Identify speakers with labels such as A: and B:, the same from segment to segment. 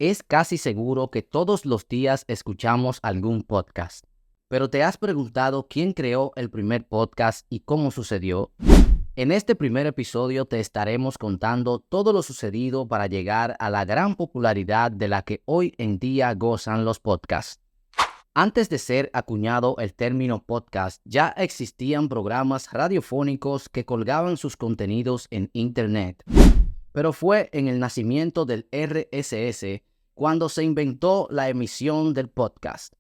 A: Es casi seguro que todos los días escuchamos algún podcast. Pero ¿te has preguntado quién creó el primer podcast y cómo sucedió? En este primer episodio te estaremos contando todo lo sucedido para llegar a la gran popularidad de la que hoy en día gozan los podcasts. Antes de ser acuñado el término podcast, ya existían programas radiofónicos que colgaban sus contenidos en Internet. Pero fue en el nacimiento del RSS cuando se inventó la emisión del podcast.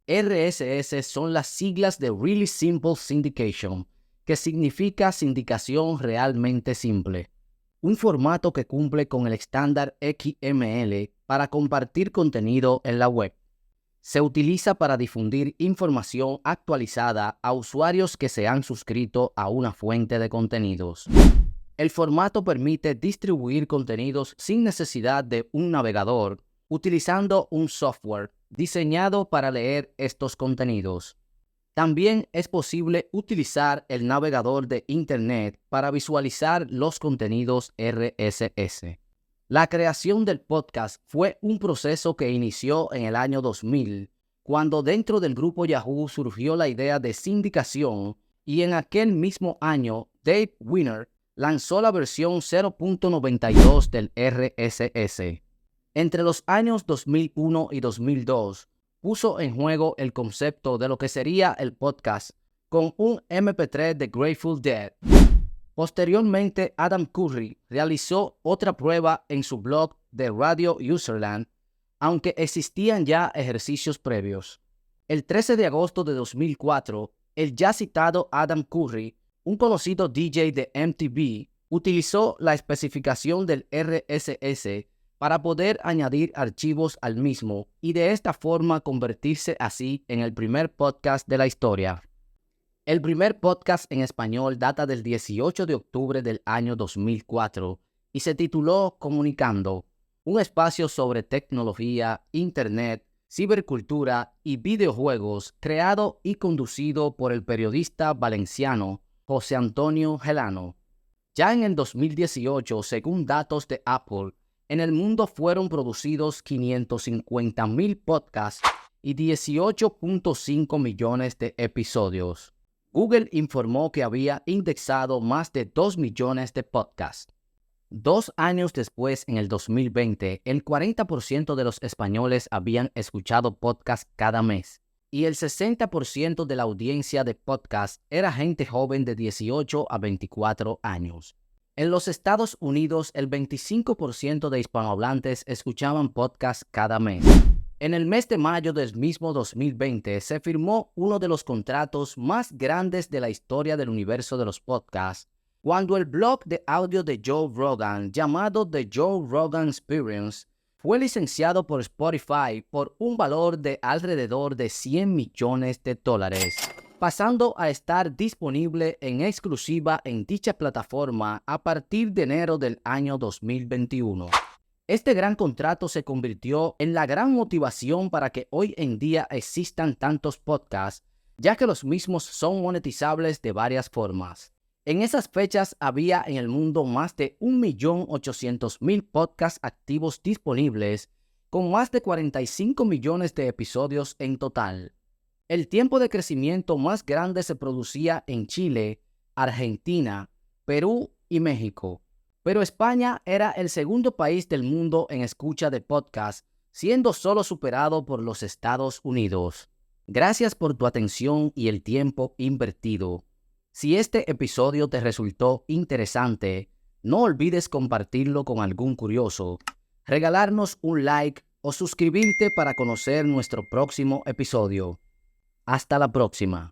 A: RSS son las siglas de Really Simple Syndication, que significa sindicación realmente simple. Un formato que cumple con el estándar XML para compartir contenido en la web. Se utiliza para difundir información actualizada a usuarios que se han suscrito a una fuente de contenidos. El formato permite distribuir contenidos sin necesidad de un navegador, utilizando un software diseñado para leer estos contenidos. También es posible utilizar el navegador de Internet para visualizar los contenidos RSS. La creación del podcast fue un proceso que inició en el año 2000, cuando dentro del grupo Yahoo surgió la idea de sindicación y en aquel mismo año Dave Wiener lanzó la versión 0.92 del RSS. Entre los años 2001 y 2002, puso en juego el concepto de lo que sería el podcast con un MP3 de Grateful Dead. Posteriormente, Adam Curry realizó otra prueba en su blog de Radio Userland, aunque existían ya ejercicios previos. El 13 de agosto de 2004, el ya citado Adam Curry, un conocido DJ de MTV, utilizó la especificación del RSS para poder añadir archivos al mismo y de esta forma convertirse así en el primer podcast de la historia. El primer podcast en español data del 18 de octubre del año 2004 y se tituló Comunicando, un espacio sobre tecnología, internet, cibercultura y videojuegos creado y conducido por el periodista valenciano José Antonio Gelano. Ya en el 2018, según datos de Apple, en el mundo fueron producidos 550,000 podcasts y 18.5 millones de episodios. Google informó que había indexado más de 2 millones de podcasts. 2 años después, en el 2020, el 40% de los españoles habían escuchado podcasts cada mes y el 60% de la audiencia de podcasts era gente joven de 18 a 24 años. En los Estados Unidos, el 25% de hispanohablantes escuchaban podcasts cada mes. En el mes de mayo del mismo 2020 se firmó uno de los contratos más grandes de la historia del universo de los podcasts, cuando el blog de audio de Joe Rogan, llamado The Joe Rogan Experience, fue licenciado por Spotify por un valor de alrededor de $100 millones, pasando a estar disponible en exclusiva en dicha plataforma a partir de enero del año 2021. Este gran contrato se convirtió en la gran motivación para que hoy en día existan tantos podcasts, ya que los mismos son monetizables de varias formas. En esas fechas había en el mundo más de 1.800.000 podcasts activos disponibles, con más de 45 millones de episodios en total. El tiempo de crecimiento más grande se producía en Chile, Argentina, Perú y México. Pero España era el segundo país del mundo en escucha de podcast, siendo solo superado por los Estados Unidos. Gracias por tu atención y el tiempo invertido. Si este episodio te resultó interesante, no olvides compartirlo con algún curioso, regalarnos un like o suscribirte para conocer nuestro próximo episodio. Hasta la próxima.